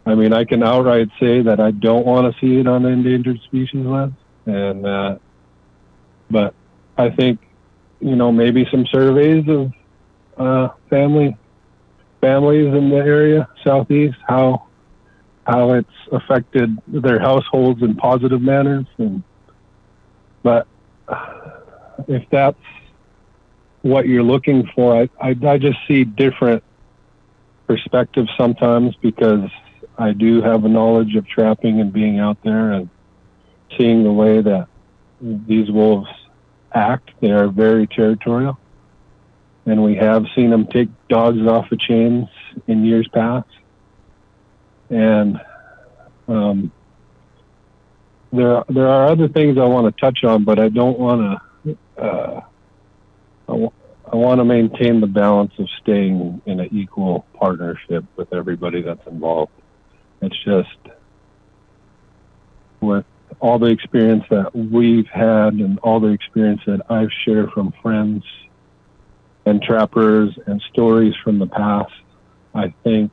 I mean, I can outright say that I don't want to see it on the endangered species list. And but I think, you know, maybe some surveys of families in the area southeast, how it's affected their households in positive manners. But if that's what you're looking for, I just see different perspectives sometimes, because I do have a knowledge of trapping and being out there and seeing the way that these wolves act. They are very territorial, and we have seen them take dogs off of chains in years past. And there are other things I want to touch on, but I don't want to. I want to maintain the balance of staying in an equal partnership with everybody that's involved. It's just with all the experience that we've had and all the experience that I've shared from friends and trappers and stories from the past, I think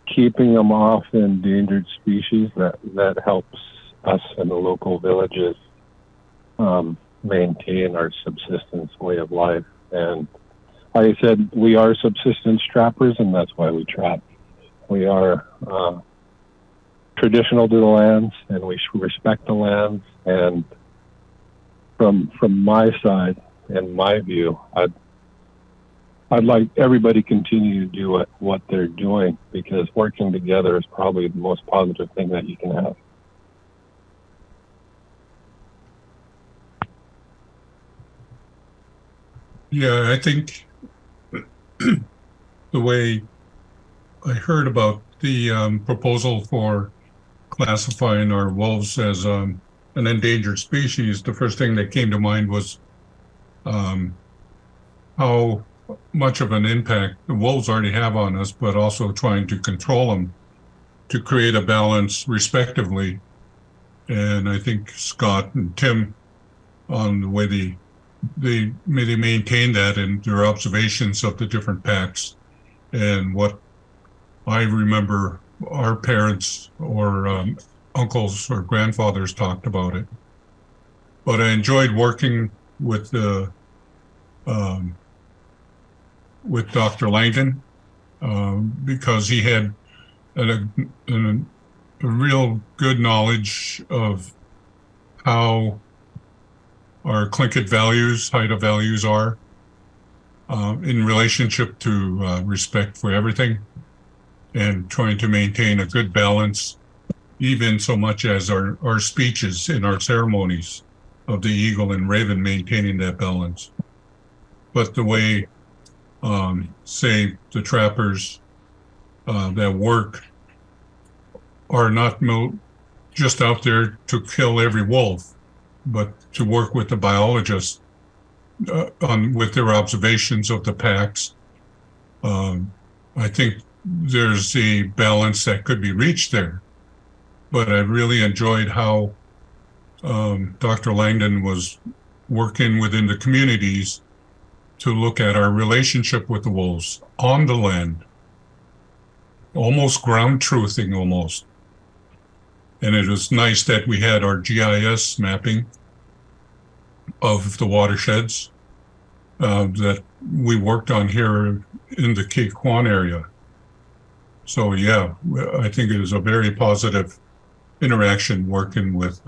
keeping them off endangered species, that helps us in the local villages maintain our subsistence way of life. And like I said, we are subsistence trappers, and that's why we trap. We are traditional to the lands, and we respect the lands. And from my side and my view, I'd like everybody to continue to do what they're doing, because working together is probably the most positive thing that you can have. Yeah, I think the way I heard about the proposal for classifying our wolves as an endangered species, the first thing that came to mind was how much of an impact the wolves already have on us, but also trying to control them to create a balance respectively. And I think Scott and Tim, on the way they maintain that in their observations of the different packs, and what I remember our parents or uncles or grandfathers talked about it. But I enjoyed working with Dr. Langdon because he had a real good knowledge of how our Tlingit values, Haida values are in relationship to respect for everything, and trying to maintain a good balance, even so much as our speeches in our ceremonies of the eagle and raven, maintaining that balance. But the way, say, the trappers that work are not just out there to kill every wolf, but to work with the biologists with their observations of the packs. I think there's a balance that could be reached there. But I really enjoyed how Dr. Langdon was working within the communities to look at our relationship with the wolves on the land, almost ground truthing almost. And it was nice that we had our GIS mapping of the watersheds that we worked on here in the Cape Kwan area. So yeah, I think it was a very positive interaction working with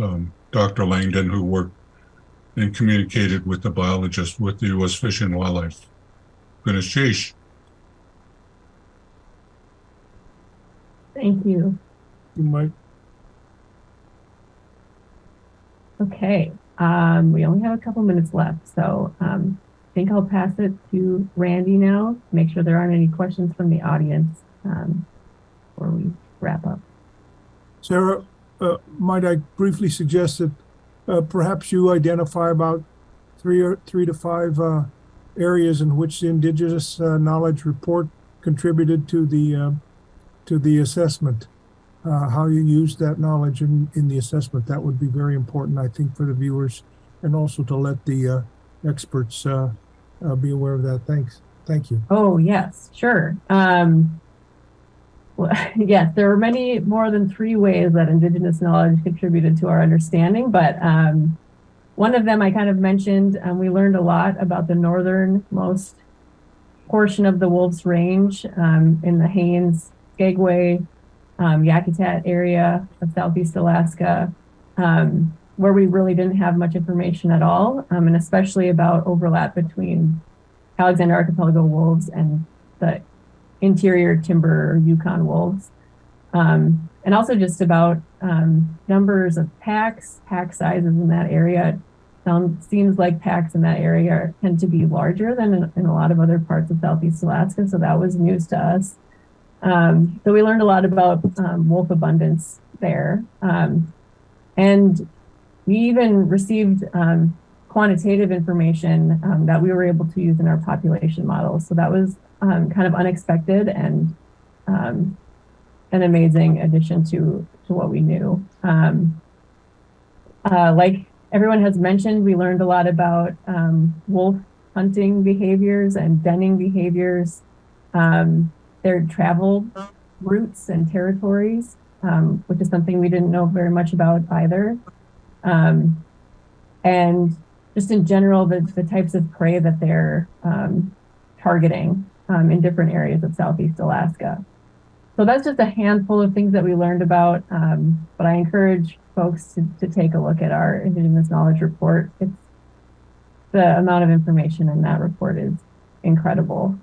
Dr. Langdon, who worked and communicated with the biologists with the U.S. Fish and Wildlife. Goodness, sheesh. Thank you. Mike. Okay, we only have a couple minutes left, so I think I'll pass it to Randy now to make sure there aren't any questions from the audience before we wrap up. Sarah, might I briefly suggest that perhaps you identify about three to five areas in which the Indigenous Knowledge Report contributed to the assessment, how you used that knowledge in the assessment. That would be very important, I think, for the viewers, and also to let the experts be aware of that. Thank you. Oh, yes, sure. Well, yes, there are many more than 3 ways that Indigenous knowledge contributed to our understanding, but one of them I kind of mentioned, we learned a lot about the northernmost portion of the Wolf's Range in the Haines, Skagway, Yakutat area of Southeast Alaska, where we really didn't have much information at all, and especially about overlap between Alexander Archipelago wolves and the interior timber or Yukon wolves, and also just about numbers of packs, pack sizes in that area. Seems like packs in that area tend to be larger than in a lot of other parts of Southeast Alaska, so that was news to us. So we learned a lot about wolf abundance there, and we even received quantitative information that we were able to use in our population models. So that was kind of unexpected and an amazing addition to what we knew. Like everyone has mentioned, we learned a lot about wolf hunting behaviors and denning behaviors, their travel routes and territories, which is something we didn't know very much about either. And just in general, the types of prey that they're targeting in different areas of Southeast Alaska. So that's just a handful of things that we learned about, but I encourage folks to take a look at our Indigenous Knowledge Report. It's the amount of information in that report is incredible,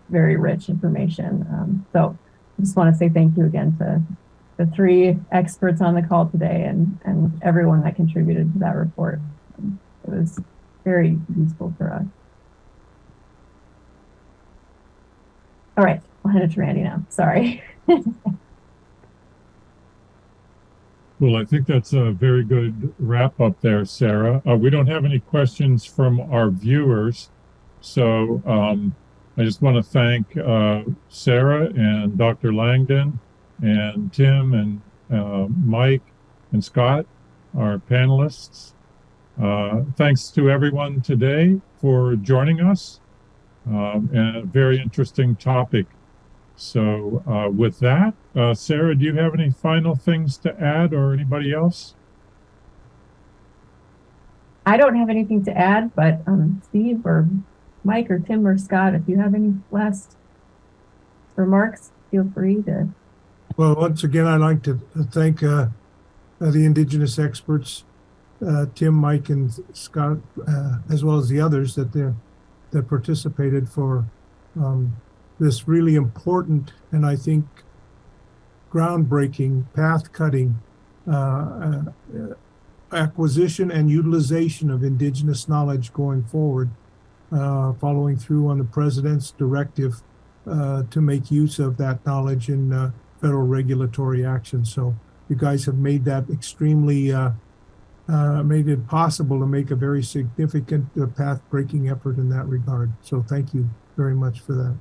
very rich information. So I just want to say thank you again to the 3 experts on the call today and everyone that contributed to that report. It was very useful for us. All right, I'll hand it to Randy now. Sorry. Well, I think that's a very good wrap up there, Sarah. We don't have any questions from our viewers. So I just want to thank Sarah and Dr. Langdon and Tim and Mike and Scott, our panelists. Thanks to everyone today for joining us. And a very interesting topic. So with that, Sarah, do you have any final things to add, or anybody else? I don't have anything to add, but Steve or Mike or Tim or Scott, if you have any last remarks, feel free to. Well, once again, I'd like to thank the Indigenous experts, Tim, Mike, and Scott, as well as the others that participated for this really important and I think groundbreaking, path-cutting acquisition and utilization of Indigenous knowledge going forward, following through on the President's directive to make use of that knowledge in federal regulatory action. So you guys have made that extremely, made it possible to make a very significant path-breaking effort in that regard. So thank you very much for that.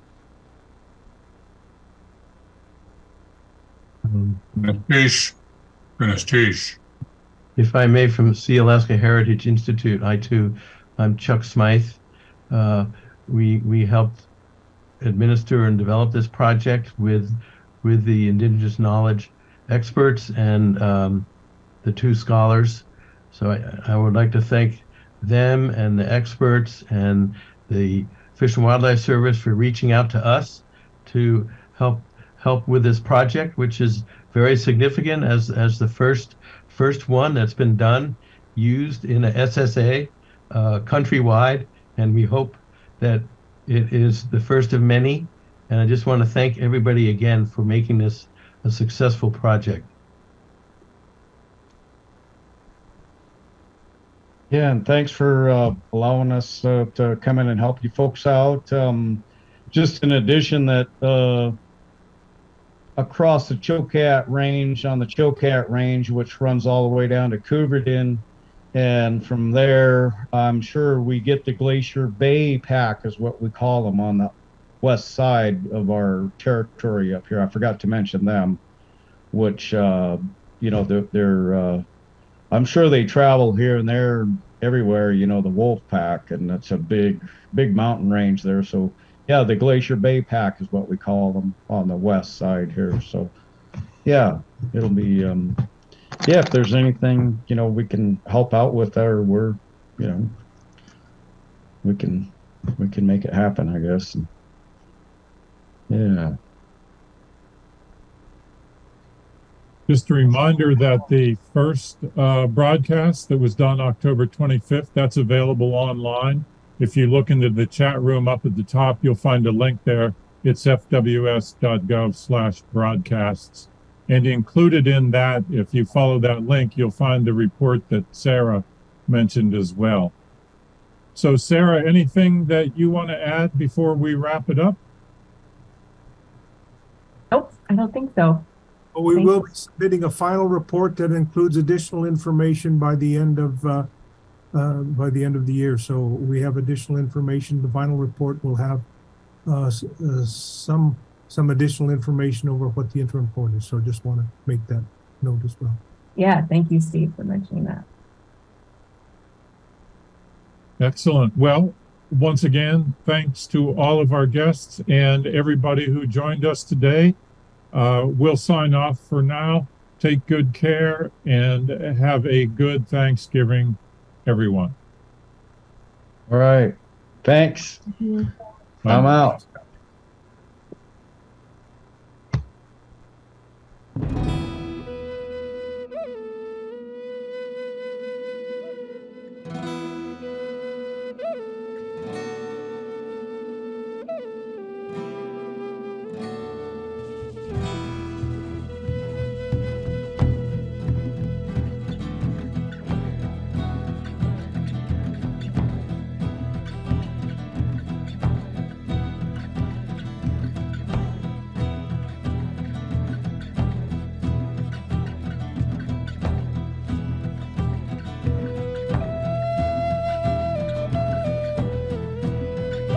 If I may, from Sea Alaska Heritage Institute, I'm Chuck Smythe. We helped administer and develop this project with the Indigenous knowledge experts and the 2 scholars. So I would like to thank them and the experts and the Fish and Wildlife Service for reaching out to us to help with this project, which is very significant as the first one that's been done, used in a SSA countrywide, and we hope that it is the first of many. And I just want to thank everybody again for making this a successful project. Yeah, and thanks for allowing us to come in and help you folks out. Just in addition, that across the Chilkat Range, on the Chilkat Range, which runs all the way down to Couvrden, and from there, I'm sure we get the Glacier Bay Pack, is what we call them, on the west side of our territory up here. I forgot to mention them, which you know, they're I'm sure they travel here and there, everywhere, you know, the wolf pack, and that's a big mountain range there. So yeah, the Glacier Bay Pack is what we call them on the west side here. So yeah, it'll be yeah, if there's anything, you know, we can help out with, or we're, you know, we can make it happen, I guess. Yeah. Just a reminder that the first broadcast that was done October 25th, that's available online. If you look into the chat room up at the top, you'll find a link there. It's fws.gov/broadcasts. And included in that, if you follow that link, you'll find the report that Sarah mentioned as well. So Sarah, anything that you want to add before we wrap it up? Nope, I don't think so. Well, we will be submitting a final report that includes additional information by the end of the year. So we have additional information. The final report will have some additional information over what the interim report is. So just want to make that note as well. Yeah, thank you, Steve, for mentioning that. Excellent. Well, once again, thanks to all of our guests and everybody who joined us today. We'll sign off for now. Take good care and have a good Thanksgiving, everyone. All right. Thanks. I'm out.